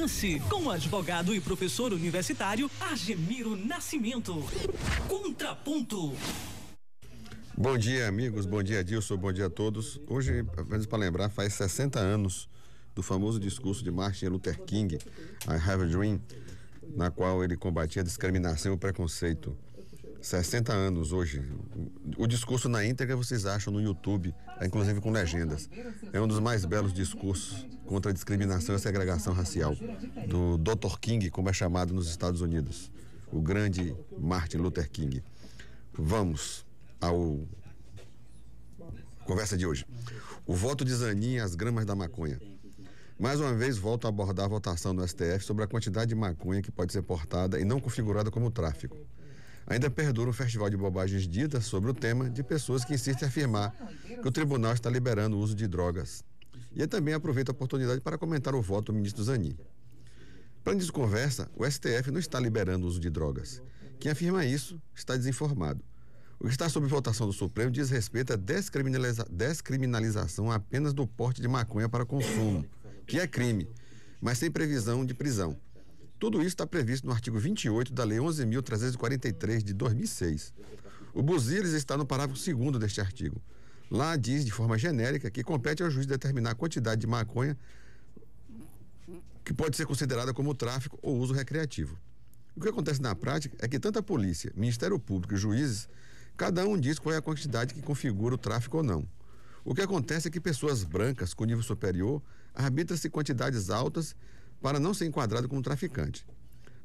Chance, com o advogado e professor universitário Argemiro Nascimento. Contraponto. Bom dia, amigos. Bom dia, Dilson. Bom dia a todos. Hoje, apenas para lembrar, faz 60 anos do famoso discurso de Martin Luther King, I Have a Dream, na qual ele combatia a discriminação e o preconceito. 60 anos hoje. O discurso na íntegra vocês acham no YouTube, inclusive com legendas. É um dos mais belos discursos contra a discriminação e a segregação racial do Dr. King, como é chamado nos Estados Unidos, o grande Martin Luther King. Vamos ao conversa de hoje. O voto de Zanin às gramas da maconha. Mais uma vez volto a abordar a votação no STF sobre a quantidade de maconha que pode ser portada e não configurada como tráfico. Ainda perdura um festival de bobagens ditas sobre o tema de pessoas que insistem em afirmar que o tribunal está liberando o uso de drogas. E eu também aproveito a oportunidade para comentar o voto do ministro Zanin. Para início de conversa, o STF não está liberando o uso de drogas. Quem afirma isso está desinformado. O que está sob votação do Supremo diz respeito à descriminalização apenas do porte de maconha para consumo, que é crime, mas sem previsão de prisão. Tudo isso está previsto no artigo 28 da Lei 11.343 de 2006. O busilis está no parágrafo 2º deste artigo. Lá diz de forma genérica que compete ao juiz determinar a quantidade de maconha que pode ser considerada como tráfico ou uso recreativo. O que acontece na prática é que tanto a polícia, Ministério Público e juízes, cada um diz qual é a quantidade que configura o tráfico ou não. O que acontece é que pessoas brancas com nível superior arbitram-se quantidades altas para não ser enquadrado como traficante.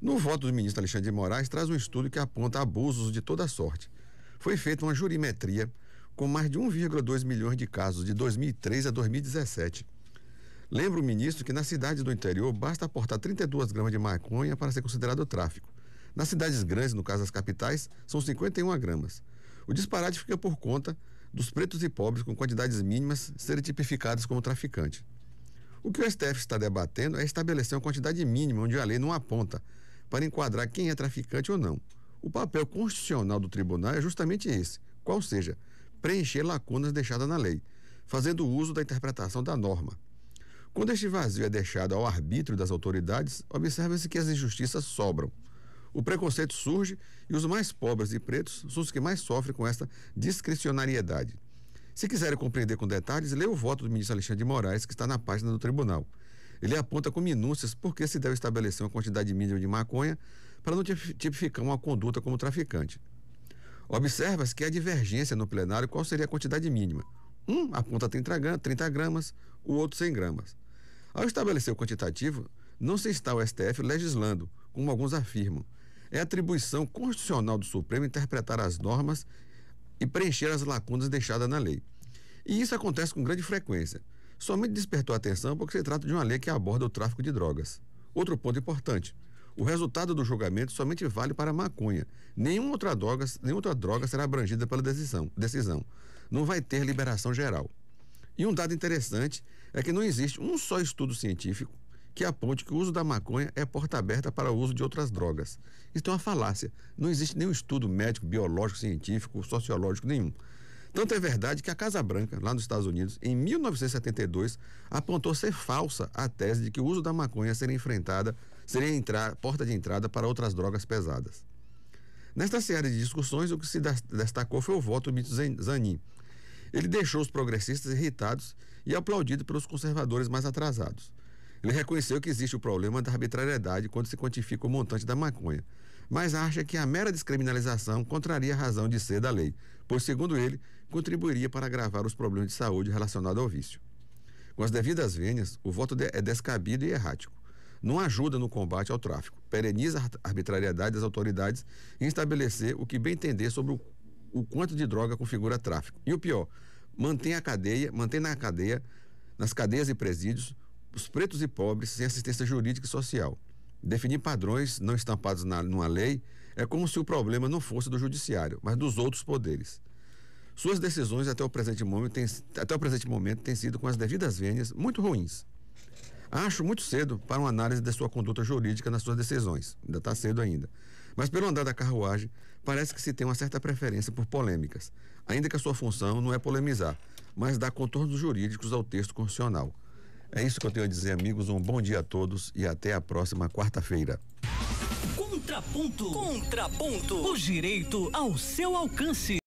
No voto do ministro Alexandre de Moraes traz um estudo que aponta abusos de toda sorte. Foi feita uma jurimetria com mais de 1,2 milhões de casos de 2003 a 2017. Lembra o ministro que nas cidades do interior basta aportar 32 gramas de maconha para ser considerado tráfico. Nas cidades grandes, no caso as capitais, são 51 gramas. O disparate fica por conta dos pretos e pobres com quantidades mínimas serem tipificados como traficante. O que o STF está debatendo é estabelecer uma quantidade mínima onde a lei não aponta para enquadrar quem é traficante ou não. O papel constitucional do tribunal é justamente esse, qual seja, preencher lacunas deixadas na lei, fazendo uso da interpretação da norma. Quando este vazio é deixado ao arbítrio das autoridades, observa-se que as injustiças sobram. O preconceito surge e os mais pobres e pretos são os que mais sofrem com esta discricionariedade. Se quiserem compreender com detalhes, leia o voto do ministro Alexandre de Moraes, que está na página do tribunal. Ele aponta com minúcias por que se deve estabelecer uma quantidade mínima de maconha para não tipificar uma conduta como traficante. Observa-se que há divergência no plenário qual seria a quantidade mínima. Um aponta 30 gramas, o outro 100 gramas. Ao estabelecer o quantitativo, não se está o STF legislando, como alguns afirmam. É atribuição constitucional do Supremo interpretar as normas e preencher as lacunas deixadas na lei. E isso acontece com grande frequência. Somente despertou atenção porque se trata de uma lei que aborda o tráfico de drogas. Outro ponto importante: o resultado do julgamento somente vale para a maconha. Nenhuma outra droga será abrangida pela decisão. Não vai ter liberação geral. E um dado interessante é que não existe um só estudo científico que aponte que o uso da maconha é porta aberta para o uso de outras drogas. Isso é uma falácia. Não existe nenhum estudo médico, biológico, científico, sociológico nenhum. Tanto é verdade que a Casa Branca, lá nos Estados Unidos, em 1972, apontou ser falsa a tese de que o uso da maconha seria porta de entrada para outras drogas pesadas. Nesta série de discussões, o que se destacou foi o voto do ministro Zanin. Ele deixou os progressistas irritados e aplaudido pelos conservadores mais atrasados. Ele reconheceu que existe o problema da arbitrariedade quando se quantifica o montante da maconha, mas acha que a mera descriminalização contraria a razão de ser da lei, pois, segundo ele, contribuiria para agravar os problemas de saúde relacionados ao vício. Com as devidas vênias, o voto é descabido e errático. Não ajuda no combate ao tráfico, pereniza a arbitrariedade das autoridades em estabelecer o que bem entender sobre o quanto de droga configura tráfico. E o pior, mantém nas cadeias e presídios, os pretos e pobres sem assistência jurídica e social. Definir padrões não estampados numa lei é como se o problema não fosse do judiciário, mas dos outros poderes. Suas decisões até o presente momento têm sido, com as devidas vênias, muito ruins. Acho muito cedo para uma análise da sua conduta jurídica nas suas decisões. Ainda está cedo ainda. Mas pelo andar da carruagem, parece que se tem uma certa preferência por polêmicas, ainda que a sua função não é polemizar, mas dar contornos jurídicos ao texto constitucional. É isso que eu tenho a dizer, amigos. Um bom dia a todos e até a próxima quarta-feira. Contraponto. O direito ao seu alcance.